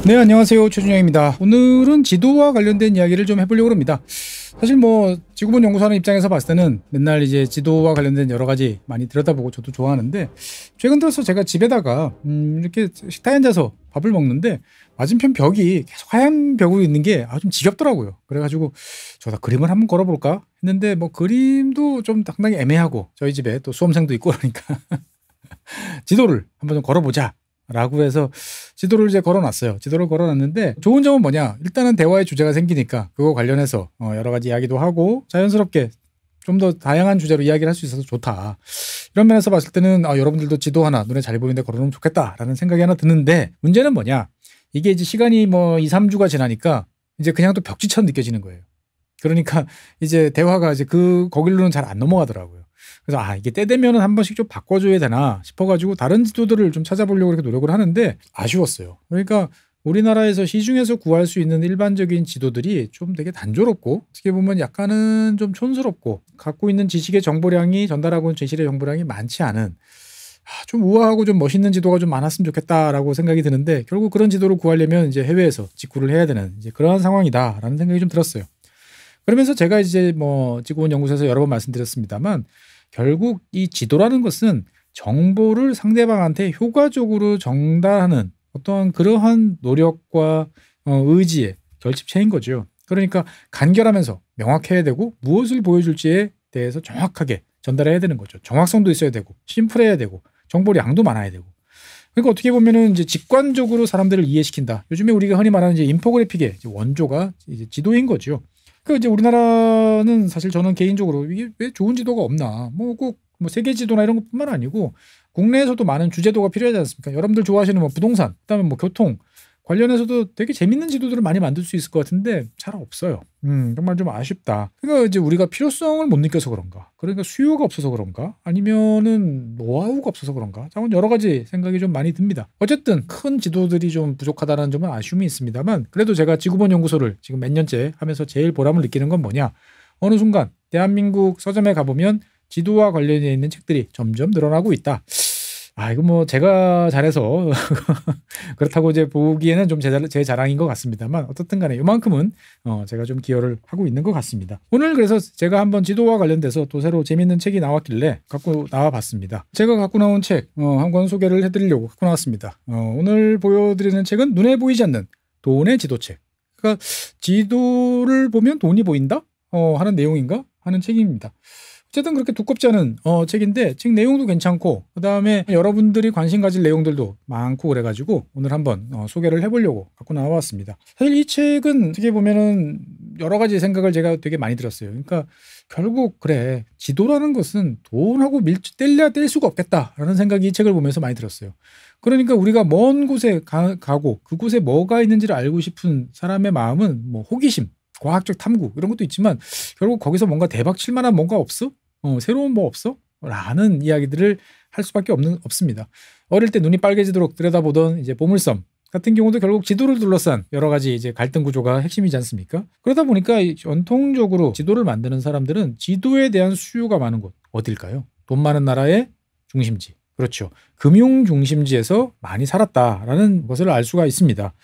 네, 안녕하세요. 최준영입니다. 오늘은 지도와 관련된 이야기를 좀 해보려고 합니다. 사실 뭐 지구본 연구소하는 입장에서 봤을 때는 맨날 이제 지도와 관련된 여러 가지 많이 들여다보고 저도 좋아하는데, 최근 들어서 제가 집에다가 이렇게 식탁에 앉아서 밥을 먹는데 맞은편 벽이 계속 하얀 벽으로 있는 게 좀 지겹더라고요. 그래가지고 저다 그림을 한번 걸어볼까 했는데, 뭐 그림도 좀 상당히 애매하고 저희 집에 또 수험생도 있고 그러니까 지도를 한번 좀 걸어보자 라고 해서 지도를 이제 걸어놨어요. 지도를 걸어놨는데 좋은 점은 뭐냐, 일단은 대화의 주제가 생기니까 그거 관련해서 여러 가지 이야기도 하고 자연스럽게 좀 더 다양한 주제로 이야기를 할 수 있어서 좋다. 이런 면에서 봤을 때는 여러분들도 지도 하나 눈에 잘 보이는데 걸어놓으면 좋겠다라는 생각이 하나 드는데, 문제는 뭐냐, 이게 이제 시간이 뭐 2, 3주가 지나니까 이제 그냥 또 벽지처럼 느껴지는 거예요. 그러니까 이제 대화가 이제 거길로는 잘 안 넘어가더라고요. 그래서 이게 때 되면은 한 번씩 좀 바꿔줘야 되나 싶어가지고 다른 지도들을 좀 찾아보려고 이렇게 노력을 하는데 아쉬웠어요. 그러니까 우리나라에서 시중에서 구할 수 있는 일반적인 지도들이 좀 되게 단조롭고 어떻게 보면 약간은 좀 촌스럽고 갖고 있는 지식의 정보량이, 전달하고 있는 지식의 정보량이 많지 않은 좀 우아하고 좀 멋있는 지도가 좀 많았으면 좋겠다라고 생각이 드는데, 결국 그런 지도를 구하려면 이제 해외에서 직구를 해야 되는 이제 그러한 상황이다라는 생각이 좀 들었어요. 그러면서 제가 이제 뭐 지구본 연구소에서 여러 번 말씀드렸습니다만, 결국 이 지도라는 것은 정보를 상대방한테 효과적으로 전달하는 어떠한 그러한 노력과 의지의 결집체인 거죠. 그러니까 간결하면서 명확해야 되고 무엇을 보여줄지에 대해서 정확하게 전달해야 되는 거죠. 정확성도 있어야 되고 심플해야 되고 정보량도 많아야 되고. 그러니까 어떻게 보면은 이제 직관적으로 사람들을 이해시킨다. 요즘에 우리가 흔히 말하는 이제 인포그래픽의 이제 원조가 이제 지도인 거죠. 그 이제 우리나라는 사실 저는 개인적으로 이게 왜 좋은 지도가 없나, 뭐 꼭 뭐 세계 지도나 이런 것뿐만 아니고 국내에서도 많은 주제도가 필요하지 않습니까? 여러분들 좋아하시는 뭐 부동산, 그다음에 뭐 교통 관련해서도 되게 재밌는 지도들을 많이 만들 수 있을 것 같은데 잘 없어요. 정말 좀 아쉽다. 그러니까 이제 우리가 필요성을 못 느껴서 그런가? 그러니까 수요가 없어서 그런가? 아니면은 노하우가 없어서 그런가? 저는 여러 가지 생각이 좀 많이 듭니다. 어쨌든 큰 지도들이 좀 부족하다는 점은 아쉬움이 있습니다만, 그래도 제가 지구본 연구소를 지금 몇 년째 하면서 제일 보람을 느끼는 건 뭐냐? 어느 순간 대한민국 서점에 가보면 지도와 관련해 있는 책들이 점점 늘어나고 있다. 이거 뭐 제가 잘해서 그렇다고 이제 보기에는 좀 제 자랑인 것 같습니다만, 어떻든 간에 이만큼은 제가 좀 기여를 하고 있는 것 같습니다. 오늘 그래서 제가 한번 지도와 관련돼서 또 새로 재밌는 책이 나왔길래 갖고 나와봤습니다. 제가 갖고 나온 책 한 권 소개를 해드리려고 갖고 나왔습니다. 오늘 보여드리는 책은 눈에 보이지 않는 돈의 지도책. 그러니까 지도를 보면 돈이 보인다? 하는 내용인가? 하는 책입니다. 어쨌든 그렇게 두껍지 않은 책인데 책 내용도 괜찮고, 그다음에 여러분들이 관심 가질 내용들도 많고 그래가지고 오늘 한번 소개를 해보려고 갖고 나와봤습니다. 사실 이 책은 어떻게 보면은 여러 가지 생각을 제가 되게 많이 들었어요. 그러니까 결국 그래, 지도라는 것은 돈하고 뗄래야 뗄 수가 없겠다라는 생각이 이 책을 보면서 많이 들었어요. 그러니까 우리가 먼 곳에 가고 그곳에 뭐가 있는지를 알고 싶은 사람의 마음은 뭐 호기심, 과학적 탐구 이런 것도 있지만, 결국 거기서 뭔가 대박 칠 만한 뭔가 없어? 새로운 뭐 없어? 라는 이야기들을 할 수밖에 없습니다. 어릴 때 눈이 빨개지도록 들여다보던 이제 보물섬 같은 경우도 결국 지도를 둘러싼 여러 가지 이제 갈등 구조가 핵심이지 않습니까? 그러다 보니까 전통적으로 지도를 만드는 사람들은 지도에 대한 수요가 많은 곳 어딜까요? 돈 많은 나라의 중심지. 그렇죠. 금융 중심지에서 많이 살았다라는 것을 알 수가 있습니다.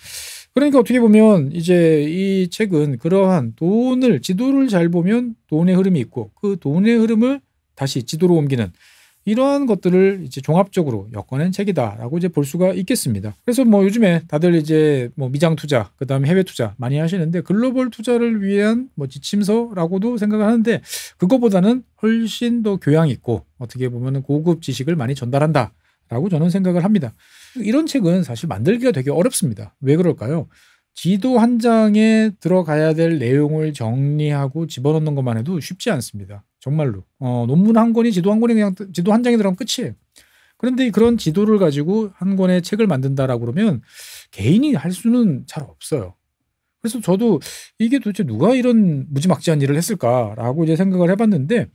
그러니까 어떻게 보면 이제 이 책은 그러한 지도를 잘 보면 돈의 흐름이 있고 그 돈의 흐름을 다시 지도로 옮기는 이러한 것들을 이제 종합적으로 엮어낸 책이다라고 이제 볼 수가 있겠습니다. 그래서 뭐 요즘에 다들 이제 뭐 미장 투자, 그다음에 해외 투자 많이 하시는데 글로벌 투자를 위한 뭐 지침서라고도 생각을 하는데, 그거보다는 훨씬 더 교양 있고 어떻게 보면 고급 지식을 많이 전달한다라고 저는 생각을 합니다. 이런 책은 사실 만들기가 되게 어렵습니다. 왜 그럴까요? 지도 한 장에 들어가야 될 내용을 정리하고 집어넣는 것만 해도 쉽지 않습니다. 정말로. 논문 한 권이 지도 한 권이 그냥 지도 한 장에 들어가면 끝이에요. 그런데 그런 지도를 가지고 한 권의 책을 만든다라고 그러면 개인이 할 수는 잘 없어요. 그래서 저도 이게 도대체 누가 이런 무지막지한 일을 했을까라고 이제 생각을 해봤는데,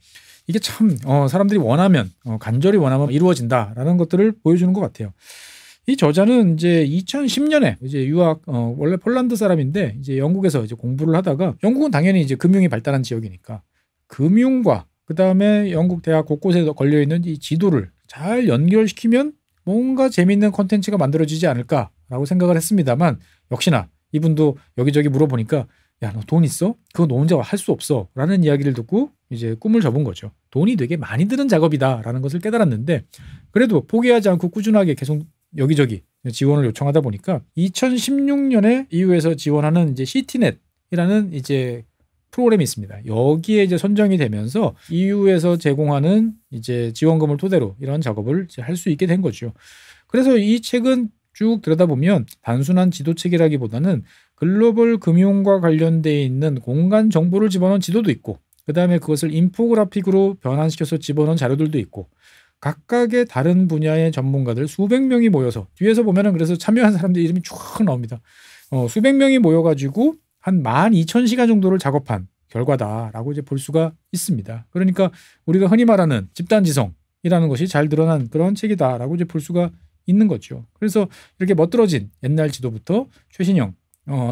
이게 참 사람들이 원하면 간절히 원하면 이루어진다라는 것들을 보여주는 것 같아요. 이 저자는 이제 2010년에 이제 유학 원래 폴란드 사람인데 이제 영국에서 이제 공부를 하다가, 영국은 당연히 이제 금융이 발달한 지역이니까 금융과 그다음에 영국 대학 곳곳에 걸려 있는 이 지도를 잘 연결시키면 뭔가 재미있는 콘텐츠가 만들어지지 않을까 라고 생각을 했습니다만 역시나 이분도 여기저기 물어보니까 야, 너 돈 있어? 그거 너 혼자 할 수 없어 라는 이야기를 듣고 이제 꿈을 접은 거죠. 돈이 되게 많이 드는 작업이다 라는 것을 깨달았는데 그래도 포기하지 않고 꾸준하게 계속 여기저기 지원을 요청하다 보니까 2016년에 EU에서 지원하는 이제 시티넷이라는 이제 프로그램이 있습니다. 여기에 이제 선정이 되면서 EU에서 제공하는 이제 지원금을 토대로 이런 작업을 할 수 있게 된 거죠. 그래서 이 책은 쭉 들여다보면 단순한 지도책이라기보다는 글로벌 금융과 관련돼 있는 공간 정보를 집어넣은 지도도 있고 그다음에 그것을 인포그래픽으로 변환시켜서 집어넣은 자료들도 있고 각각의 다른 분야의 전문가들 수백 명이 모여서 뒤에서 보면은 그래서 참여한 사람들 이름이 쭉 나옵니다. 수백 명이 모여가지고 한 12,000시간 정도를 작업한 결과다라고 이제 볼 수가 있습니다. 그러니까 우리가 흔히 말하는 집단지성이라는 것이 잘 드러난 그런 책이다라고 이제 볼 수가 있는 거죠. 그래서 이렇게 멋들어진 옛날 지도부터 최신형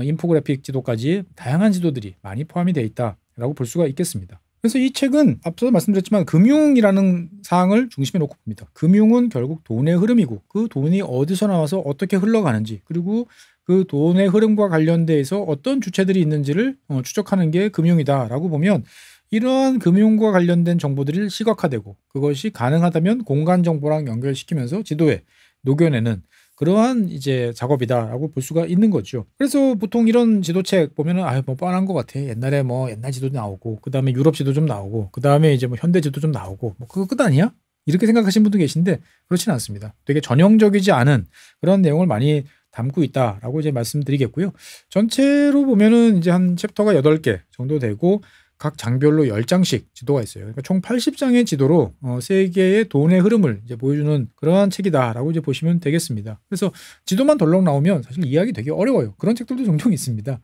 인포그래픽 지도까지 다양한 지도들이 많이 포함이 되어 있다라고 볼 수가 있겠습니다. 그래서 이 책은 앞서 말씀드렸지만 금융이라는 사항을 중심에 놓고 봅니다. 금융은 결국 돈의 흐름이고 그 돈이 어디서 나와서 어떻게 흘러가는지 그리고 그 돈의 흐름과 관련돼서 어떤 주체들이 있는지를 추적하는 게 금융이다라고 보면 이러한 금융과 관련된 정보들이 시각화되고 그것이 가능하다면 공간 정보랑 연결시키면서 지도에 녹여내는 그러한 이제 작업이다라고 볼 수가 있는 거죠. 그래서 보통 이런 지도책 보면은 뭐 뻔한 것 같아. 옛날에 뭐 옛날 지도도 나오고 그다음에 유럽 지도 좀 나오고 그다음에 이제 뭐 현대 지도 좀 나오고 뭐 그거 끝 아니야? 이렇게 생각하시는 분도 계신데 그렇지는 않습니다. 되게 전형적이지 않은 그런 내용을 많이 담고 있다라고 이제 말씀드리겠고요. 전체로 보면은 이제 한 챕터가 8개 정도 되고 각 장별로 10장씩 지도가 있어요. 그러니까 총 80장의 지도로 세계의 돈의 흐름을 이제 보여주는 그러한 책이다라고 이제 보시면 되겠습니다. 그래서 지도만 덜렁 나오면 사실 이해하기 되게 어려워요. 그런 책들도 종종 있습니다.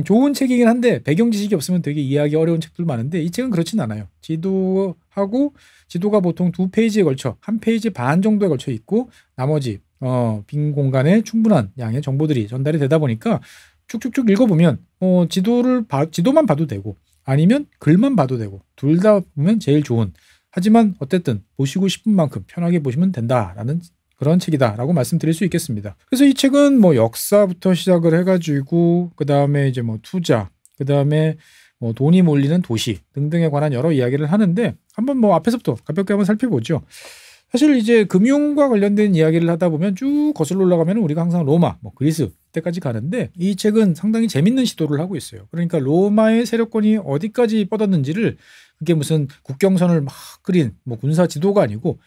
좋은 책이긴 한데 배경 지식이 없으면 되게 이해하기 어려운 책들 많은데 이 책은 그렇진 않아요. 지도가 보통 2페이지에 걸쳐 1페이지 반 정도에 걸쳐 있고 나머지 빈 공간에 충분한 양의 정보들이 전달이 되다 보니까 쭉쭉쭉 읽어보면 지도만 봐도 되고 아니면 글만 봐도 되고 둘 다 보면 제일 좋은 하지만 어쨌든 보시고 싶은 만큼 편하게 보시면 된다라는 그런 책이다라고 말씀드릴 수 있겠습니다. 그래서 이 책은 뭐 역사부터 시작을 해가지고 그 다음에 이제 뭐 투자 그 다음에 뭐 돈이 몰리는 도시 등등에 관한 여러 이야기를 하는데 한번 뭐 앞에서부터 가볍게 한번 살펴보죠. 사실 이제 금융과 관련된 이야기를 하다 보면 쭉 거슬러 올라가면 우리가 항상 로마, 뭐 그리스 때까지 가는데 이 책은 상당히 재밌는 시도를 하고 있어요. 그러니까 로마의 세력권이 어디까지 뻗었는지를 그게 무슨 국경선을 막 그린 뭐 군사 지도가 아니고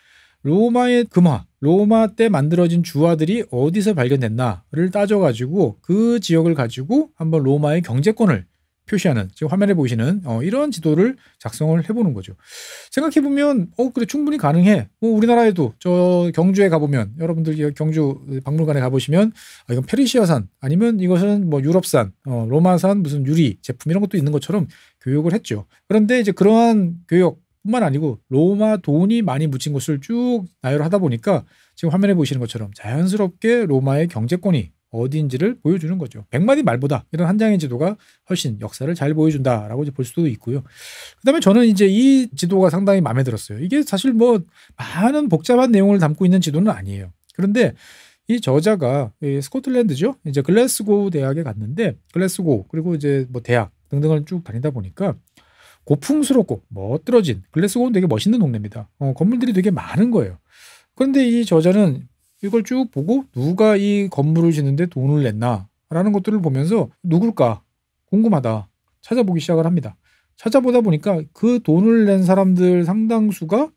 로마의 금화, 로마 때 만들어진 주화들이 어디서 발견됐나를 따져가지고 그 지역을 가지고 한번 로마의 경제권을 표시하는 지금 화면에 보이시는 이런 지도를 작성을 해보는 거죠. 생각해보면 그래 충분히 가능해. 우리나라에도 저 경주에 가보면 여러분들 경주 박물관에 가보시면 이건 페르시아산 아니면 이것은 뭐 유럽산 로마산 무슨 유리 제품 이런 것도 있는 것처럼 교육을 했죠. 그런데 이제 그러한 교육뿐만 아니고 로마 돈이 많이 묻힌 곳을 쭉 나열하다 보니까 지금 화면에 보시는 것처럼 자연스럽게 로마의 경제권이 어디인지를 보여주는 거죠. 100마디 말보다 이런 한 장의 지도가 훨씬 역사를 잘 보여준다라고 볼 수도 있고요. 그다음에 저는 이제 이 지도가 상당히 마음에 들었어요. 이게 사실 뭐 많은 복잡한 내용을 담고 있는 지도는 아니에요. 그런데 이 저자가 스코틀랜드죠. 이제 글래스고 대학에 갔는데 글래스고 그리고 이제 뭐 대학 등등을 쭉 다니다 보니까 고풍스럽고 멋들어진 글래스고는 되게 멋있는 동네입니다. 건물들이 되게 많은 거예요. 그런데 이 저자는 이걸 쭉 보고 누가 이 건물을 짓는데 돈을 냈나라는 것들을 보면서 누굴까 궁금하다 찾아보기 시작을 합니다. 찾아보다 보니까 그 돈을 낸 사람들 상당수가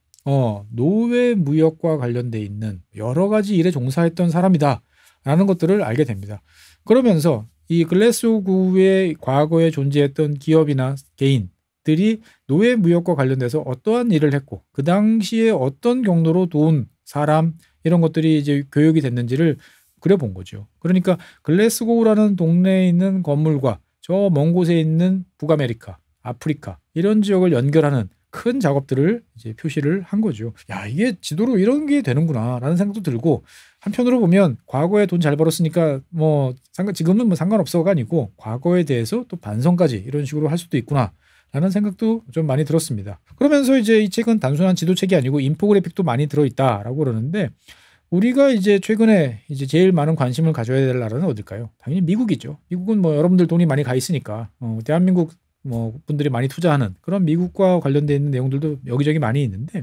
노예 무역과 관련돼 있는 여러 가지 일에 종사했던 사람이다라는 것들을 알게 됩니다. 그러면서 이 글래스고의 과거에 존재했던 기업이나 개인들이 노예 무역과 관련돼서 어떠한 일을 했고 그 당시에 어떤 경로로 돈, 사람 이런 것들이 이제 교육이 됐는지를 그려본 거죠. 그러니까 글래스고라는 동네에 있는 건물과 저 먼 곳에 있는 북아메리카, 아프리카 이런 지역을 연결하는 큰 작업들을 이제 표시를 한 거죠. 야, 이게 지도로 이런 게 되는구나라는 생각도 들고 한편으로 보면 과거에 돈 잘 벌었으니까 뭐 지금은 뭐 상관없어가 아니고 과거에 대해서 또 반성까지 이런 식으로 할 수도 있구나. 라는 생각도 좀 많이 들었습니다. 그러면서 이제 이 책은 단순한 지도책이 아니고 인포그래픽도 많이 들어있다라고 그러는데 우리가 이제 최근에 이제 제일 많은 관심을 가져야 될 나라는 어딜까요? 당연히 미국이죠. 미국은 뭐 여러분들 돈이 많이 가 있으니까 대한민국 뭐 분들이 많이 투자하는 그런 미국과 관련되어 있는 내용들도 여기저기 많이 있는데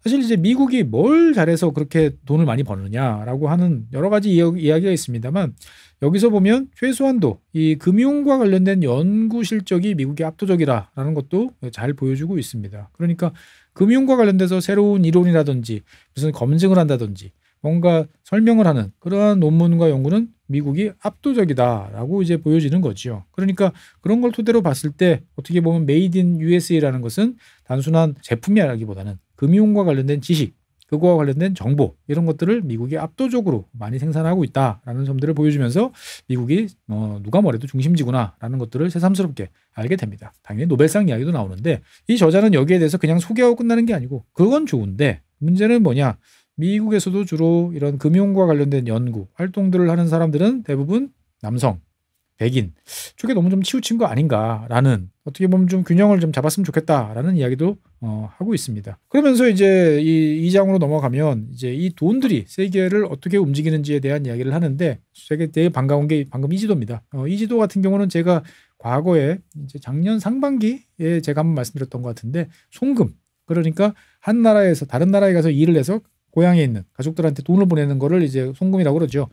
사실 이제 미국이 뭘 잘해서 그렇게 돈을 많이 버느냐라고 하는 여러 가지 이야기가 있습니다만 여기서 보면 최소한도 이 금융과 관련된 연구 실적이 미국이 압도적이라는 것도 잘 보여주고 있습니다. 그러니까 금융과 관련돼서 새로운 이론이라든지 무슨 검증을 한다든지 뭔가 설명을 하는 그러한 논문과 연구는 미국이 압도적이다라고 이제 보여지는 거죠. 그러니까 그런 걸 토대로 봤을 때 어떻게 보면 메이드 인 USA라는 것은 단순한 제품이라기보다는 금융과 관련된 지식, 그거와 관련된 정보 이런 것들을 미국이 압도적으로 많이 생산하고 있다라는 점들을 보여주면서 미국이 누가 뭐래도 중심지구나라는 것들을 새삼스럽게 알게 됩니다. 당연히 노벨상 이야기도 나오는데 이 저자는 여기에 대해서 그냥 소개하고 끝나는 게 아니고 그건 좋은데 문제는 뭐냐? 미국에서도 주로 이런 금융과 관련된 연구 활동들을 하는 사람들은 대부분 남성, 백인 쪽에 너무 좀 치우친 거 아닌가라는 어떻게 보면 좀 균형을 좀 잡았으면 좋겠다라는 이야기도 하고 있습니다. 그러면서 이제 이 장으로 넘어가면 이제 이 돈들이 세계를 어떻게 움직이는지에 대한 이야기를 하는데 되게 되게 반가운 게 방금 이지도입니다. 이지도 같은 경우는 제가 과거에 이제 작년 상반기에 제가 한번 말씀드렸던 것 같은데 송금 그러니까 한 나라에서 다른 나라에 가서 일을 해서 고향에 있는 가족들한테 돈을 보내는 거를 이제 송금이라고 그러죠.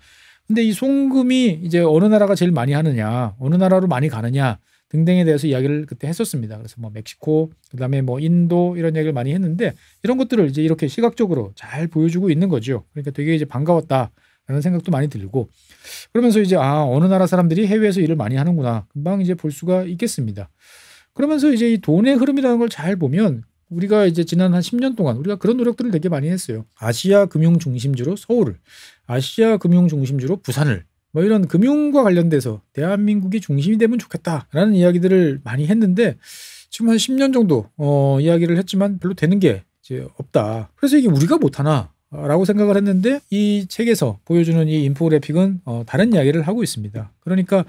근데 이 송금이 이제 어느 나라가 제일 많이 하느냐, 어느 나라로 많이 가느냐 등등에 대해서 이야기를 그때 했었습니다. 그래서 뭐 멕시코, 그다음에 뭐 인도 이런 얘기를 많이 했는데 이런 것들을 이제 이렇게 시각적으로 잘 보여주고 있는 거죠. 그러니까 되게 이제 반가웠다라는 생각도 많이 들고 그러면서 이제 어느 나라 사람들이 해외에서 일을 많이 하는구나 금방 이제 볼 수가 있겠습니다. 그러면서 이제 이 돈의 흐름이라는 걸 잘 보면 우리가 이제 지난 한 10년 동안 우리가 그런 노력들을 되게 많이 했어요. 아시아 금융 중심지로 서울을, 아시아 금융 중심지로 부산을 뭐 이런 금융과 관련돼서 대한민국이 중심이 되면 좋겠다라는 이야기들을 많이 했는데 지금 한 10년 정도 이야기를 했지만 별로 되는 게 이제 없다. 그래서 이게 우리가 못하나? 라고 생각을 했는데 이 책에서 보여주는 이 인포그래픽은 다른 이야기를 하고 있습니다. 그러니까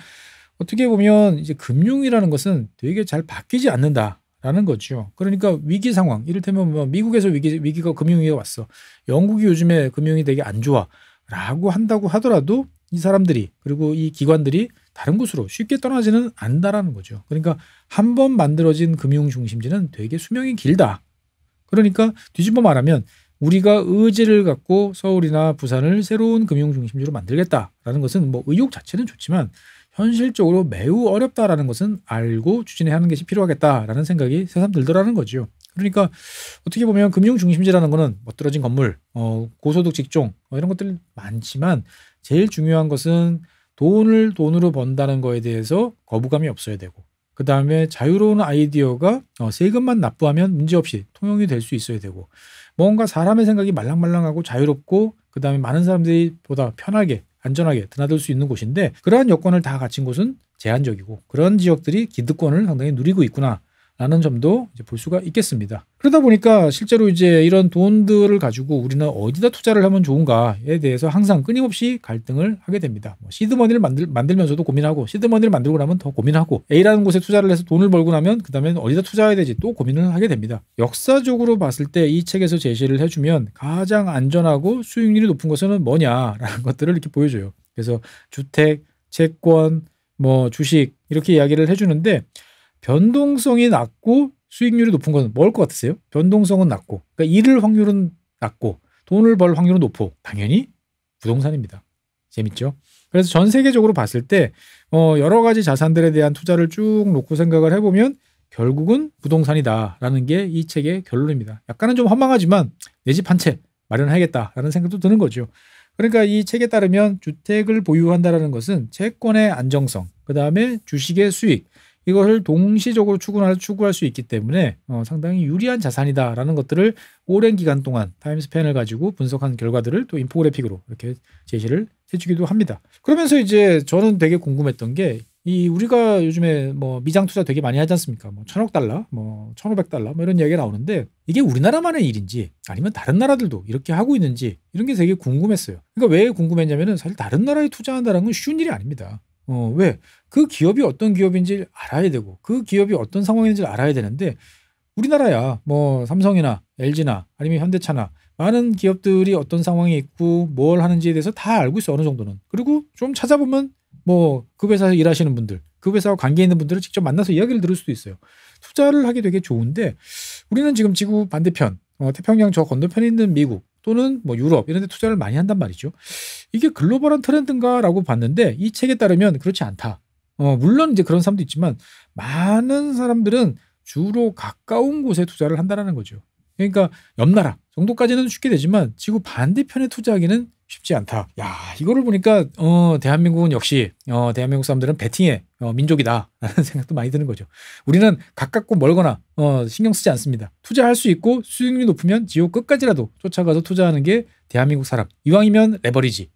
어떻게 보면 이제 금융이라는 것은 되게 잘 바뀌지 않는다. 라는 거죠. 그러니까 위기 상황, 이를테면 뭐 미국에서 위기가 금융위기가 왔어. 영국이 요즘에 금융이 되게 안 좋아. 라고 한다고 하더라도 이 사람들이 그리고 이 기관들이 다른 곳으로 쉽게 떠나지는 않는다라는 거죠. 그러니까 한 번 만들어진 금융 중심지는 되게 수명이 길다. 그러니까 뒤집어 말하면 우리가 의지를 갖고 서울이나 부산을 새로운 금융 중심지로 만들겠다라는 것은 뭐 의욕 자체는 좋지만 현실적으로 매우 어렵다라는 것은 알고 추진해야 하는 것이 필요하겠다라는 생각이 새삼 들더라는 거죠. 그러니까 어떻게 보면 금융 중심지라는 거는 멋들어진 건물, 고소득 직종 이런 것들 많지만 제일 중요한 것은 돈을 돈으로 번다는 거에 대해서 거부감이 없어야 되고 그 다음에 자유로운 아이디어가 세금만 납부하면 문제없이 통용이 될 수 있어야 되고 뭔가 사람의 생각이 말랑말랑하고 자유롭고 그 다음에 많은 사람들이 보다 편하게 안전하게 드나들 수 있는 곳인데 그러한 여건을 다 갖춘 곳은 제한적이고 그런 지역들이 기득권을 상당히 누리고 있구나라는 점도 이제 볼 수가 있겠습니다. 그러다 보니까 실제로 이제 이런 돈들을 가지고 우리는 어디다 투자를 하면 좋은가에 대해서 항상 끊임없이 갈등을 하게 됩니다. 뭐 시드머니를 만들면서도 고민하고 시드머니를 만들고 나면 더 고민하고 A라는 곳에 투자를 해서 돈을 벌고 나면 그 다음에 어디다 투자해야 되지 또 고민을 하게 됩니다. 역사적으로 봤을 때 이 책에서 제시를 해주면 가장 안전하고 수익률이 높은 것은 뭐냐라는 것들을 이렇게 보여줘요. 그래서 주택, 채권, 뭐 주식 이렇게 이야기를 해주는데 변동성이 낮고 수익률이 높은 건 뭘 것 같으세요? 변동성은 낮고 그러니까 잃을 확률은 낮고 돈을 벌 확률은 높고 당연히 부동산입니다. 재밌죠? 그래서 전 세계적으로 봤을 때 여러 가지 자산들에 대한 투자를 쭉 놓고 생각을 해보면 결국은 부동산이다라는 게 이 책의 결론입니다. 약간은 좀 허망하지만 내 집 한 채 마련해야겠다라는 생각도 드는 거죠. 그러니까 이 책에 따르면 주택을 보유한다는 것은 채권의 안정성, 그 다음에 주식의 수익 이것을 동시적으로 추구할 수 있기 때문에 상당히 유리한 자산이다라는 것들을 오랜 기간 동안 타임스팬을 가지고 분석한 결과들을 또 인포그래픽으로 이렇게 제시를 해주기도 합니다. 그러면서 이제 저는 되게 궁금했던 게 이 우리가 요즘에 뭐 미장 투자 되게 많이 하지 않습니까? 뭐 1,000억 달러, 뭐 1,500달러 뭐 이런 이야기가 나오는데 이게 우리나라만의 일인지 아니면 다른 나라들도 이렇게 하고 있는지 이런 게 되게 궁금했어요. 그러니까 왜 궁금했냐면은 사실 다른 나라에 투자한다는 건 쉬운 일이 아닙니다. 왜? 그 기업이 어떤 기업인지 알아야 되고 그 기업이 어떤 상황인지 알아야 되는데 우리나라야 뭐 삼성이나 LG나 아니면 현대차나 많은 기업들이 어떤 상황에 있고 뭘 하는지에 대해서 다 알고 있어, 어느 정도는. 그리고 좀 찾아보면 뭐 그 회사에서 일하시는 분들, 그 회사와 관계 있는 분들을 직접 만나서 이야기를 들을 수도 있어요. 투자를 하기 되게 좋은데 우리는 지금 지구 반대편, 태평양 저 건너편에 있는 미국 또는 뭐 유럽 이런 데 투자를 많이 한단 말이죠. 이게 글로벌한 트렌드인가라고 봤는데 이 책에 따르면 그렇지 않다. 물론 이제 그런 사람도 있지만 많은 사람들은 주로 가까운 곳에 투자를 한다는 거죠. 그러니까 옆 나라 정도까지는 쉽게 되지만 지구 반대편에 투자하기는 쉽지 않다. 야, 이거를 보니까 대한민국은 역시 대한민국 사람들은 베팅의 민족이다라는 생각도 많이 드는 거죠. 우리는 가깝고 멀거나 신경 쓰지 않습니다. 투자할 수 있고 수익률이 높으면 지옥 끝까지라도 쫓아가서 투자하는 게 대한민국 사람. 이왕이면 레버리지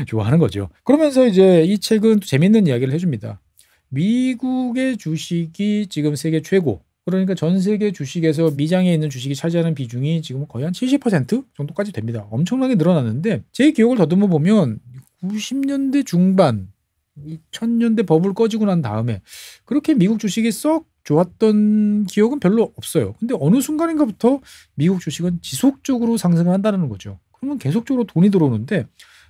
좋아하는 거죠. 그러면서 이제 이 책은 재밌는 이야기를 해줍니다. 미국의 주식이 지금 세계 최고. 그러니까 전 세계 주식에서 미장에 있는 주식이 차지하는 비중이 지금 거의 한 70% 정도까지 됩니다. 엄청나게 늘어났는데 제 기억을 더듬어 보면 90년대 중반, 2000년대 버블 꺼지고 난 다음에 그렇게 미국 주식이 썩 좋았던 기억은 별로 없어요. 근데 어느 순간인가부터 미국 주식은 지속적으로 상승을 한다는 거죠. 그러면 계속적으로 돈이 들어오는데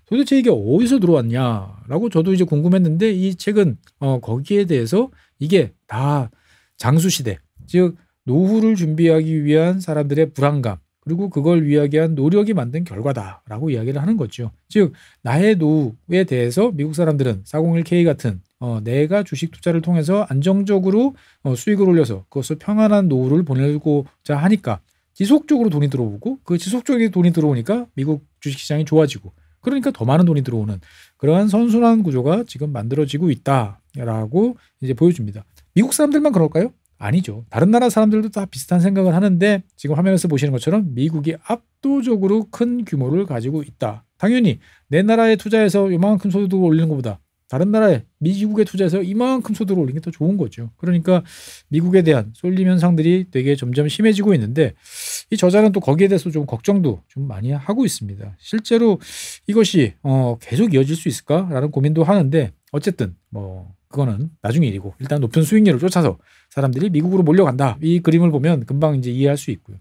도대체 이게 어디서 들어왔냐라고 저도 이제 궁금했는데 이 책은 거기에 대해서 이게 다 장수시대, 즉 노후를 준비하기 위한 사람들의 불안감 그리고 그걸 위하기 위한 노력이 만든 결과다라고 이야기를 하는 거죠. 즉 나의 노후에 대해서 미국 사람들은 401k 같은 내가 주식 투자를 통해서 안정적으로 수익을 올려서 그것을 평안한 노후를 보내고자 하니까 지속적으로 돈이 들어오고 그 지속적인 돈이 들어오니까 미국 주식시장이 좋아지고 그러니까 더 많은 돈이 들어오는 그러한 선순환 구조가 지금 만들어지고 있다라고 이제 보여줍니다. 미국 사람들만 그럴까요? 아니죠. 다른 나라 사람들도 다 비슷한 생각을 하는데 지금 화면에서 보시는 것처럼 미국이 압도적으로 큰 규모를 가지고 있다. 당연히 내 나라에 투자해서 이만큼 소득을 올리는 것보다 다른 나라에 미국에 투자해서 이만큼 소득을 올리는 게 더 좋은 거죠. 그러니까 미국에 대한 쏠림 현상들이 되게 점점 심해지고 있는데 이 저자는 또 거기에 대해서 좀 걱정도 좀 많이 하고 있습니다. 실제로 이것이 계속 이어질 수 있을까라는 고민도 하는데 어쨌든 뭐 그거는 나중에 일이고 일단 높은 수익률을 쫓아서 사람들이 미국으로 몰려간다. 이 그림을 보면 금방 이제 이해할 수 있고요.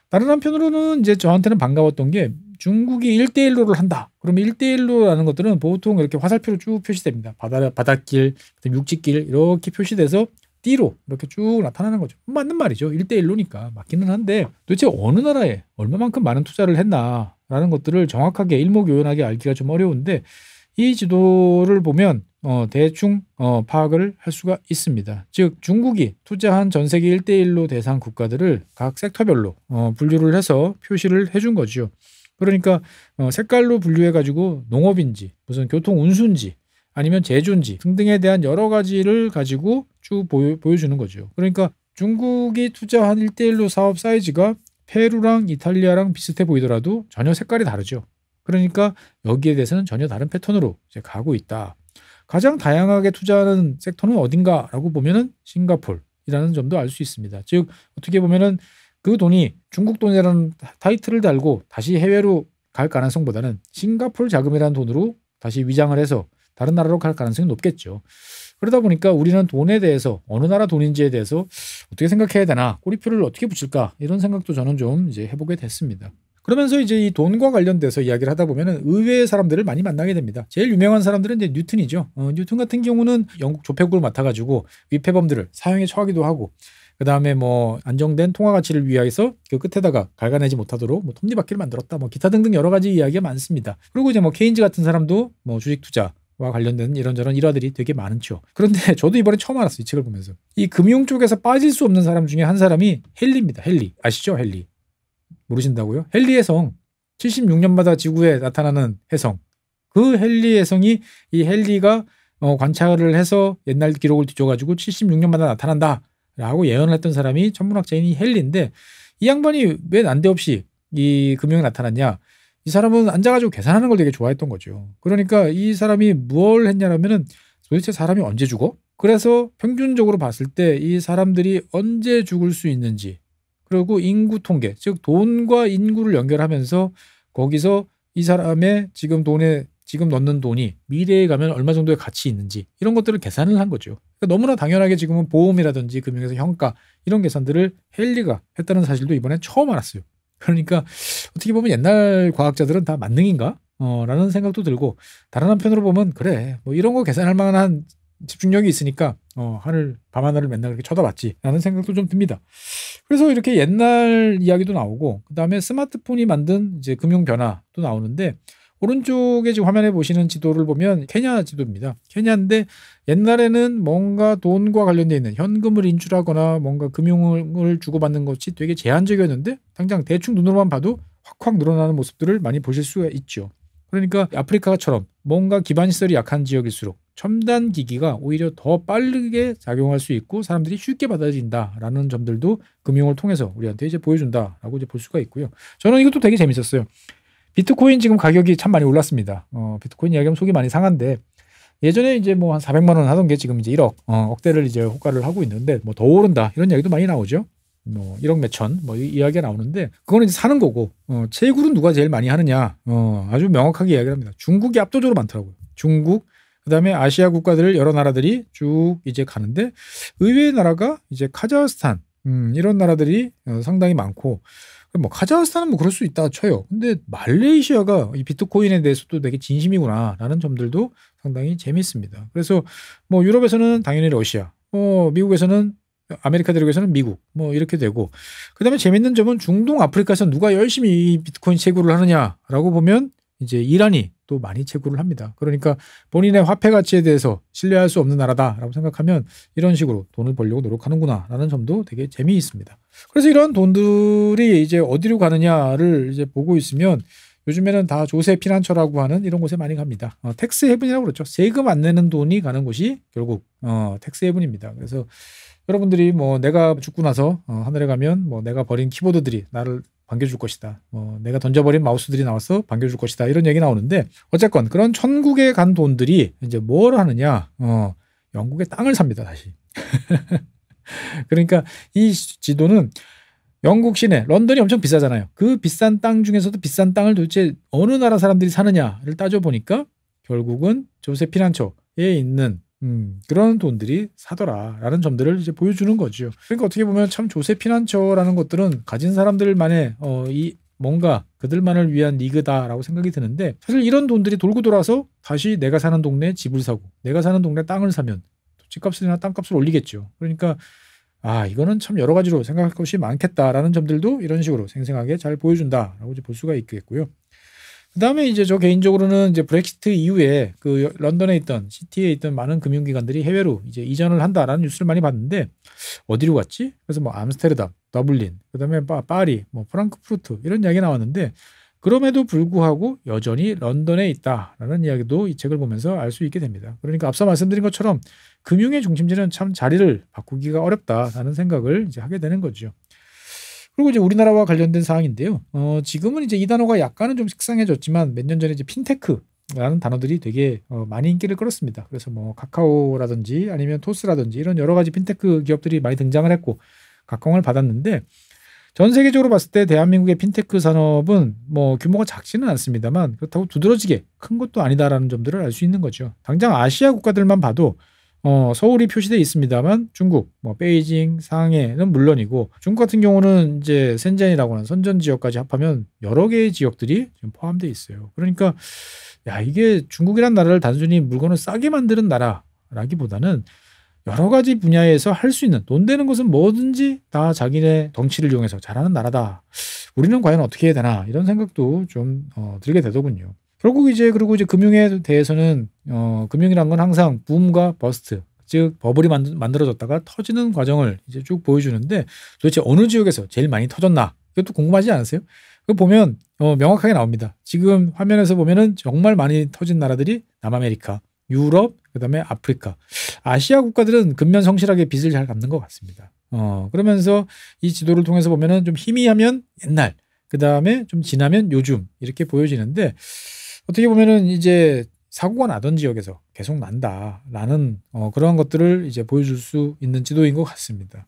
다른 한편으로는 이제 저한테는 반가웠던 게 중국이 1대1로를 한다. 그러면 1대1로라는 것들은 보통 이렇게 화살표로 쭉 표시됩니다. 바닷길, 육지길 이렇게 표시돼서 띠로 이렇게 쭉 나타나는 거죠. 맞는 말이죠. 1대1로니까 맞기는 한데 도대체 어느 나라에 얼마만큼 많은 투자를 했나라는 것들을 정확하게 일목요연하게 알기가 좀 어려운데 이 지도를 보면 대충 파악을 할 수가 있습니다. 즉 중국이 투자한 전 세계 1대1로 대상 국가들을 각 섹터별로 분류를 해서 표시를 해준 거죠. 그러니까 색깔로 분류해가지고 농업인지 무슨 교통 운수인지 아니면 제조인지 등등에 대한 여러 가지를 가지고 쭉 보여주는 거죠. 그러니까 중국이 투자한 1대1로 사업 사이즈가 페루랑 이탈리아랑 비슷해 보이더라도 전혀 색깔이 다르죠. 그러니까 여기에 대해서는 전혀 다른 패턴으로 이제 가고 있다. 가장 다양하게 투자하는 섹터는 어딘가라고 보면은 싱가포르이라는 점도 알 수 있습니다. 즉 어떻게 보면은 그 돈이 중국 돈이라는 타이틀을 달고 다시 해외로 갈 가능성보다는 싱가포르 자금이라는 돈으로 다시 위장을 해서 다른 나라로 갈 가능성이 높겠죠. 그러다 보니까 우리는 돈에 대해서 어느 나라 돈인지에 대해서 어떻게 생각해야 되나, 꼬리표를 어떻게 붙일까 이런 생각도 저는 좀 이제 해보게 됐습니다. 그러면서 이제 이 돈과 관련돼서 이야기를 하다 보면은 의외의 사람들을 많이 만나게 됩니다. 제일 유명한 사람들은 이제 뉴턴이죠. 뉴턴 같은 경우는 영국 조폐국을 맡아가지고 위패범들을 사형에 처하기도 하고, 그 다음에 뭐 안정된 통화 가치를 위해서 그 끝에다가 갉아내지 못하도록 뭐 톱니바퀴를 만들었다, 뭐 기타 등등 여러 가지 이야기가 많습니다. 그리고 이제 뭐 케인즈 같은 사람도 뭐 주식 투자와 관련된 이런저런 일화들이 되게 많죠. 그런데 저도 이번에 처음 알았어요. 이 책을 보면서. 이 금융 쪽에서 빠질 수 없는 사람 중에 한 사람이 헨리입니다. 헨리. 아시죠? 헨리. 모르신다고요? 헨리의 성. 76년마다 지구에 나타나는 해성. 그 헨리의 성이 이 헨리가 관찰을 해서 옛날 기록을 뒤져가지고 76년마다 나타난다 라고 예언을 했던 사람이 천문학자인 이 헨리인데, 이 양반이 왜 난데없이 이 금융에 나타났냐. 이 사람은 앉아가지고 계산하는 걸 되게 좋아했던 거죠. 그러니까 이 사람이 뭘 했냐면은 도대체 사람이 언제 죽어? 그래서 평균적으로 봤을 때 이 사람들이 언제 죽을 수 있는지, 그리고 인구 통계, 즉 돈과 인구를 연결하면서 거기서 이 사람의 지금 지금 넣는 돈이 미래에 가면 얼마 정도의 가치 있는지 이런 것들을 계산을 한 거죠. 그러니까 너무나 당연하게 지금은 보험이라든지 금융에서 현가 이런 계산들을 헨리가 했다는 사실도 이번에 처음 알았어요. 그러니까 어떻게 보면 옛날 과학자들은 다 만능인가? 라는 생각도 들고, 다른 한편으로 보면 그래 뭐 이런 거 계산할 만한 집중력이 있으니까 하늘 밤하늘을 맨날 그렇게 쳐다봤지 라는 생각도 좀 듭니다. 그래서 이렇게 옛날 이야기도 나오고, 그다음에 스마트폰이 만든 이제 금융 변화도 나오는데, 오른쪽에 지금 화면에 보시는 지도를 보면 케냐 지도입니다. 케냐인데 옛날에는 뭔가 돈과 관련되어 있는 현금을 인출하거나 뭔가 금융을 주고받는 것이 되게 제한적이었는데, 당장 대충 눈으로만 봐도 확확 늘어나는 모습들을 많이 보실 수가 있죠. 그러니까 아프리카처럼 뭔가 기반 시설이 약한 지역일수록 첨단 기기가 오히려 더 빠르게 작용할 수 있고 사람들이 쉽게 받아들인다라는 점들도 금융을 통해서 우리한테 이제 보여준다라고 이제 볼 수가 있고요. 저는 이것도 되게 재밌었어요. 비트코인 지금 가격이 참 많이 올랐습니다. 비트코인 이야기하면 속이 많이 상한데, 예전에 이제 뭐 한 400만 원 하던 게 지금 이제 1억, 억대를 이제 호가를 하고 있는데, 뭐 더 오른다 이런 이야기도 많이 나오죠. 뭐 1억 몇천 뭐 이야기가 나오는데, 그거는 이제 사는 거고, 채굴은 누가 제일 많이 하느냐, 아주 명확하게 이야기를 합니다. 중국이 압도적으로 많더라고요. 중국, 그다음에 아시아 국가들 여러 나라들이 쭉 이제 가는데, 의외의 나라가 이제 카자흐스탄, 이런 나라들이 상당히 많고, 뭐 카자흐스탄은 뭐 그럴 수 있다 쳐요. 근데 말레이시아가 이 비트코인에 대해서도 되게 진심이구나라는 점들도 상당히 재미있습니다. 그래서 뭐 유럽에서는 당연히 러시아, 미국에서는 아메리카 대륙에서는 미국, 뭐 이렇게 되고, 그다음에 재밌는 점은 중동 아프리카에서 누가 열심히 이 비트코인 채굴을 하느냐라고 보면 이제 이란이 또 많이 채굴을 합니다. 그러니까 본인의 화폐 가치에 대해서 신뢰할 수 없는 나라다라고 생각하면 이런 식으로 돈을 벌려고 노력하는구나라는 점도 되게 재미있습니다. 그래서 이런 돈들이 이제 어디로 가느냐를 이제 보고 있으면, 요즘에는 다 조세 피난처라고 하는 이런 곳에 많이 갑니다. 텍스 헤븐이라고 그러죠. 세금 안 내는 돈이 가는 곳이 결국 텍스 헤븐입니다. 그래서 여러분들이 뭐 내가 죽고 나서 하늘에 가면 뭐 내가 버린 키보드들이 나를 반겨줄 것이다, 내가 던져버린 마우스들이 나와서 반겨줄 것이다, 이런 얘기 나오는데, 어쨌건 그런 천국에 간 돈들이 이제 뭘 하느냐, 영국의 땅을 삽니다, 다시. 그러니까 이 지도는 영국 시내, 런던이 엄청 비싸잖아요. 그 비싼 땅 중에서도 비싼 땅을 도대체 어느 나라 사람들이 사느냐를 따져보니까 결국은 조세 피난처에 있는 그런 돈들이 사더라라는 점들을 이제 보여주는 거죠. 그러니까 어떻게 보면 참 조세 피난처라는 것들은 가진 사람들만의 이 뭔가 그들만을 위한 리그다라고 생각이 드는데, 사실 이런 돈들이 돌고 돌아서 다시 내가 사는 동네에 집을 사고 내가 사는 동네 땅을 사면 집값이나 땅값을 올리겠죠. 그러니까 이거는 참 여러 가지로 생각할 것이 많겠다라는 점들도 이런 식으로 생생하게 잘 보여준다라고 이제 볼 수가 있겠고요. 그다음에 이제 저 개인적으로는 이제 브렉시트 이후에 그 런던에 있던 시티에 있던 많은 금융기관들이 해외로 이제 이전을 한다라는 뉴스를 많이 봤는데, 어디로 갔지? 그래서 뭐 암스테르담, 더블린, 그다음에 파리, 뭐 프랑크푸르트 이런 이야기 나왔는데, 그럼에도 불구하고 여전히 런던에 있다라는 이야기도 이 책을 보면서 알 수 있게 됩니다. 그러니까 앞서 말씀드린 것처럼 금융의 중심지는 참 자리를 바꾸기가 어렵다라는 생각을 이제 하게 되는 거죠. 그리고 이제 우리나라와 관련된 사항인데요. 지금은 이제 이 단어가 약간은 좀 식상해졌지만, 몇 년 전에 이제 핀테크라는 단어들이 되게 많이 인기를 끌었습니다. 그래서 뭐 카카오라든지 아니면 토스라든지 이런 여러 가지 핀테크 기업들이 많이 등장을 했고 각광을 받았는데, 전 세계적으로 봤을 때 대한민국의 핀테크 산업은 뭐 규모가 작지는 않습니다만, 그렇다고 두드러지게 큰 것도 아니다라는 점들을 알 수 있는 거죠. 당장 아시아 국가들만 봐도 서울이 표시되어 있습니다만, 중국, 뭐 베이징, 상해는 물론이고, 중국 같은 경우는 이제 센젠이라고 하는 선전 지역까지 합하면 여러 개의 지역들이 지금 포함되어 있어요. 그러니까 이게 중국이란 나라를 단순히 물건을 싸게 만드는 나라라기보다는 여러 가지 분야에서 할 수 있는, 돈 되는 것은 뭐든지 다 자기네 덩치를 이용해서 잘하는 나라다. 우리는 과연 어떻게 해야 되나, 이런 생각도 좀 들게 되더군요. 결국 이제 그리고 이제 금융에 대해서는 금융이란 건 항상 붐과 버스트, 즉 버블이 만들어졌다가 터지는 과정을 이제 쭉 보여주는데, 도대체 어느 지역에서 제일 많이 터졌나, 이것도 궁금하지 않으세요? 그거 보면 명확하게 나옵니다. 지금 화면에서 보면은 정말 많이 터진 나라들이 남아메리카, 유럽, 그다음에 아프리카, 아시아 국가들은 근면 성실하게 빚을 잘 갚는 것 같습니다. 그러면서 이 지도를 통해서 보면은 좀 희미하면 옛날, 그다음에 좀 지나면 요즘, 이렇게 보여지는데, 어떻게 보면은 이제 사고가 나던 지역에서 계속 난다라는 그러한 것들을 이제 보여줄 수 있는 지도인 것 같습니다.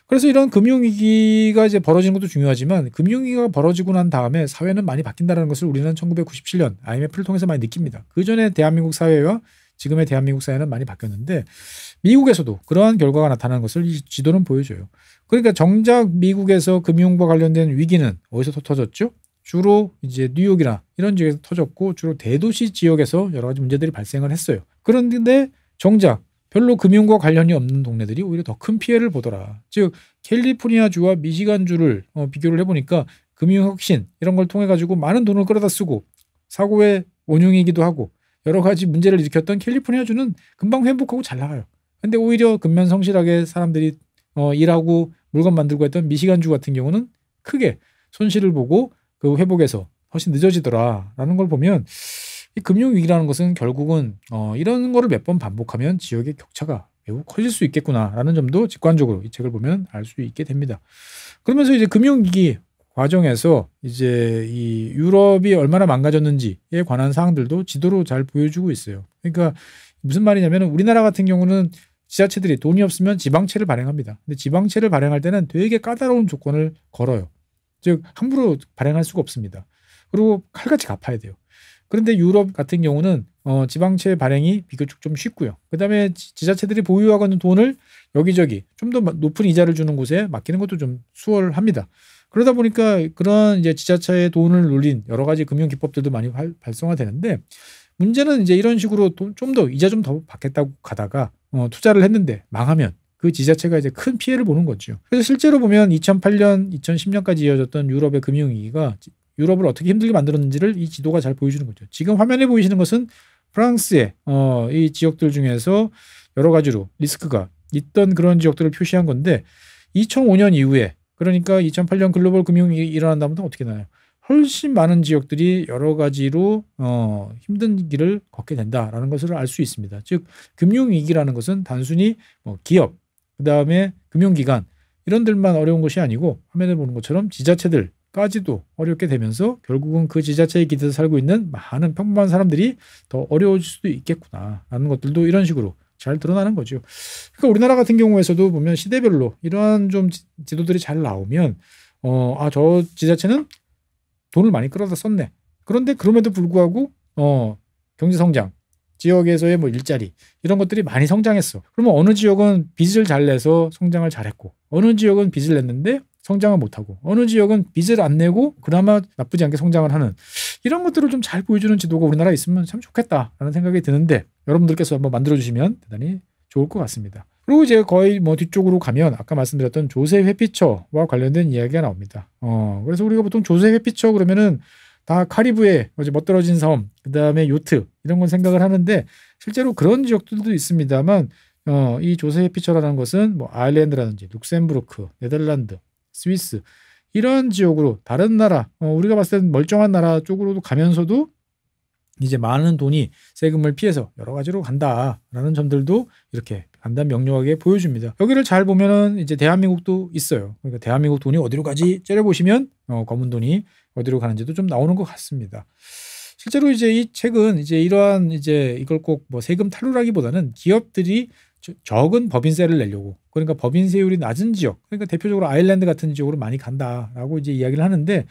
그래서 이런 금융위기가 이제 벌어지는 것도 중요하지만, 금융위기가 벌어지고 난 다음에 사회는 많이 바뀐다는 것을 우리는 1997년 IMF를 통해서 많이 느낍니다. 그 전에 대한민국 사회와 지금의 대한민국 사회는 많이 바뀌었는데 미국에서도 그러한 결과가 나타나는 것을 이 지도는 보여줘요. 그러니까 정작 미국에서 금융과 관련된 위기는 어디서 터졌죠? 주로 이제 뉴욕이나 이런 지역에서 터졌고 주로 대도시 지역에서 여러 가지 문제들이 발생을 했어요. 그런데 정작 별로 금융과 관련이 없는 동네들이 오히려 더 큰 피해를 보더라. 즉 캘리포니아주와 미시간주를 비교를 해보니까 금융혁신 이런 걸 통해 가지고 많은 돈을 끌어다 쓰고 사고의 원흉이기도 하고 여러 가지 문제를 일으켰던 캘리포니아주는 금방 회복하고 잘 나가요. 근데 오히려 근면성실하게 사람들이 일하고 물건 만들고 했던 미시간주 같은 경우는 크게 손실을 보고 그 회복에서 훨씬 늦어지더라라는 걸 보면 이 금융위기라는 것은 결국은 이런 거를 몇 번 반복하면 지역의 격차가 매우 커질 수 있겠구나라는 점도 직관적으로 이 책을 보면 알 수 있게 됩니다. 그러면서 이제 금융위기 과정에서 이제 이 유럽이 얼마나 망가졌는지에 관한 사항들도 지도로 잘 보여주고 있어요. 그러니까 무슨 말이냐면 우리나라 같은 경우는 지자체들이 돈이 없으면 지방채를 발행합니다. 근데 지방채를 발행할 때는 되게 까다로운 조건을 걸어요. 즉 함부로 발행할 수가 없습니다. 그리고 칼같이 갚아야 돼요. 그런데 유럽 같은 경우는 지방채 발행이 비교적 좀 쉽고요. 그다음에 지자체들이 보유하고 있는 돈을 여기저기 좀 더 높은 이자를 주는 곳에 맡기는 것도 좀 수월합니다. 그러다 보니까 그런 이제 지자체의 돈을 놀린 여러 가지 금융 기법들도 많이 발송화되는데 문제는 이제 이런 식으로 좀 더 이자 좀 더 받겠다고 가다가 투자를 했는데 망하면 그 지자체가 이제 큰 피해를 보는 거죠. 그래서 실제로 보면 2008년, 2010년까지 이어졌던 유럽의 금융위기가 유럽을 어떻게 힘들게 만들었는지를 이 지도가 잘 보여주는 거죠. 지금 화면에 보이시는 것은 프랑스의 이 지역들 중에서 여러 가지로 리스크가 있던 그런 지역들을 표시한 건데 2005년 이후에 그러니까 2008년 글로벌 금융위기 일어난 다음부터 어떻게 나요? 훨씬 많은 지역들이 여러 가지로 힘든 길을 걷게 된다라는 것을 알 수 있습니다. 즉 금융위기라는 것은 단순히 기업, 그다음에 금융기관 이런 데만 어려운 것이 아니고 화면에 보는 것처럼 지자체들까지도 어렵게 되면서 결국은 그 지자체에 기대서 살고 있는 많은 평범한 사람들이 더 어려워질 수도 있겠구나라는 것들도 이런 식으로 잘 드러나는 거죠. 그러니까 우리나라 같은 경우에서도 보면 시대별로 이러한 좀 지도들이 잘 나오면 저 지자체는 돈을 많이 끌어다 썼네. 그런데 그럼에도 불구하고 경제 성장, 지역에서의 일자리 이런 것들이 많이 성장했어. 그러면 어느 지역은 빚을 잘 내서 성장을 잘했고 어느 지역은 빚을 냈는데 성장을 못하고 어느 지역은 빚을 안 내고 그나마 나쁘지 않게 성장을 하는 이런 것들을 좀 잘 보여주는 지도가 우리나라에 있으면 참 좋겠다라는 생각이 드는데 여러분들께서 한번 만들어주시면 대단히 좋을 것 같습니다. 그리고 이제 거의 뒤쪽으로 가면 아까 말씀드렸던 조세 회피처와 관련된 이야기가 나옵니다. 그래서 우리가 보통 조세 회피처 그러면은 다 카리브해 멋들어진 섬, 그다음에 요트 이런 건 생각을 하는데 실제로 그런 지역들도 있습니다만 이 조세 회피처라는 것은 아일랜드라든지 룩셈부르크, 네덜란드, 스위스 이런 지역으로 다른 나라 우리가 봤을 땐 멀쩡한 나라 쪽으로도 가면서도 이제 많은 돈이 세금을 피해서 여러 가지로 간다라는 점들도 이렇게 간단 명료하게 보여줍니다. 여기를 잘 보면은 이제 대한민국도 있어요. 그러니까 대한민국 돈이 어디로 가지 째려보시면 검은 돈이 어디로 가는지도 좀 나오는 것 같습니다. 실제로 이제 이 책은 이제 이러한 이제 이걸 꼭 세금 탈루라기보다는 기업들이 적은 법인세를 내려고 그러니까 법인세율이 낮은 지역 그러니까 대표적으로 아일랜드 같은 지역으로 많이 간다라고 이제 이야기를 하는데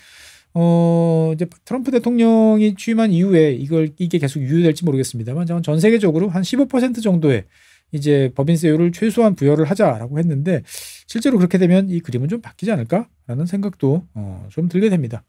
이제 트럼프 대통령이 취임한 이후에 이게 계속 유효될지 모르겠습니다만 전 세계적으로 한 15% 정도의 이제 법인세율을 최소한 부여를 하자라고 했는데 실제로 그렇게 되면 이 그림은 좀 바뀌지 않을까라는 생각도 좀 들게 됩니다.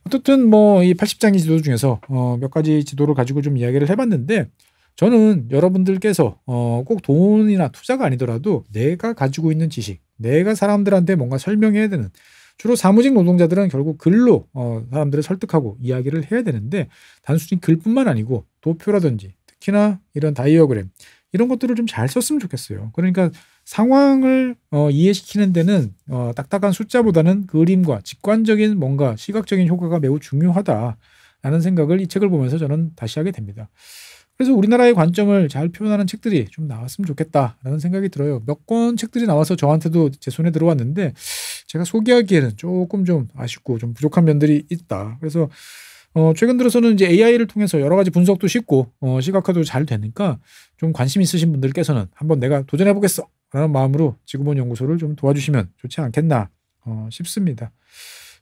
어떻든 이 80장의 지도 중에서 몇 가지 지도를 가지고 좀 이야기를 해봤는데 저는 여러분들께서 꼭 돈이나 투자가 아니더라도 내가 가지고 있는 지식, 내가 사람들한테 뭔가 설명해야 되는 주로 사무직 노동자들은 결국 글로 사람들을 설득하고 이야기를 해야 되는데 단순히 글뿐만 아니고 도표라든지 특히나 이런 다이어그램 이런 것들을 좀 잘 썼으면 좋겠어요. 그러니까 상황을 이해시키는 데는 딱딱한 숫자보다는 그림과 직관적인 뭔가 시각적인 효과가 매우 중요하다라는 생각을 이 책을 보면서 저는 다시 하게 됩니다. 그래서 우리나라의 관점을 잘 표현하는 책들이 좀 나왔으면 좋겠다라는 생각이 들어요. 몇 권 책들이 나와서 저한테도 제 손에 들어왔는데 제가 소개하기에는 조금 좀 아쉽고 좀 부족한 면들이 있다. 그래서 최근 들어서는 이제 AI를 통해서 여러 가지 분석도 쉽고 시각화도 잘 되니까 좀 관심 있으신 분들께서는 한번 내가 도전해 보겠어 라는 마음으로 지구본 연구소를 좀 도와주시면 좋지 않겠나 싶습니다.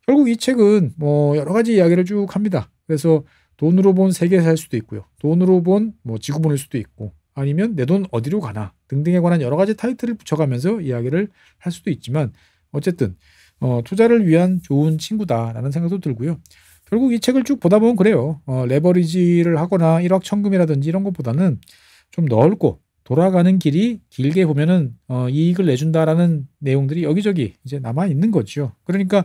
결국 이 책은 여러 가지 이야기를 쭉 합니다. 그래서 돈으로 본 세계 살 수도 있고요. 돈으로 본 뭐 지구본일 수도 있고 아니면 내 돈 어디로 가나 등등에 관한 여러 가지 타이틀을 붙여가면서 이야기를 할 수도 있지만 어쨌든 투자를 위한 좋은 친구다라는 생각도 들고요. 결국 이 책을 쭉 보다 보면 그래요. 레버리지를 하거나 일확천금이라든지 이런 것보다는 좀 넓고 돌아가는 길이 길게 보면은 이익을 내준다라는 내용들이 여기저기 이제 남아 있는 거죠. 그러니까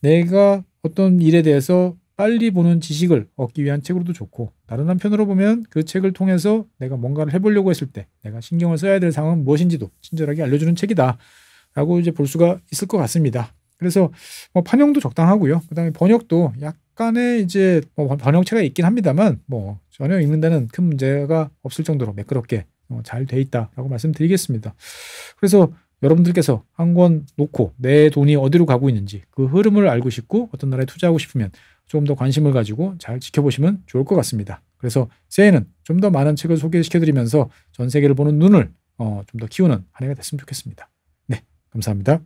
내가 어떤 일에 대해서 빨리 보는 지식을 얻기 위한 책으로도 좋고 다른 한편으로 보면 그 책을 통해서 내가 뭔가를 해보려고 했을 때 내가 신경을 써야 될 상황은 무엇인지도 친절하게 알려주는 책이다라고 이제 볼 수가 있을 것 같습니다. 그래서 뭐 판형도 적당하고요. 그다음에 번역도 약간의 이제 뭐 번역체가 있긴 합니다만 뭐 전혀 읽는 데는 큰 문제가 없을 정도로 매끄럽게 잘 돼 있다라고 말씀드리겠습니다. 그래서 여러분들께서 한 권 놓고 내 돈이 어디로 가고 있는지 그 흐름을 알고 싶고 어떤 나라에 투자하고 싶으면 조금 더 관심을 가지고 잘 지켜보시면 좋을 것 같습니다. 그래서 새해에는 좀 더 많은 책을 소개시켜드리면서 전 세계를 보는 눈을 좀 더 키우는 한 해가 됐으면 좋겠습니다. 네, 감사합니다.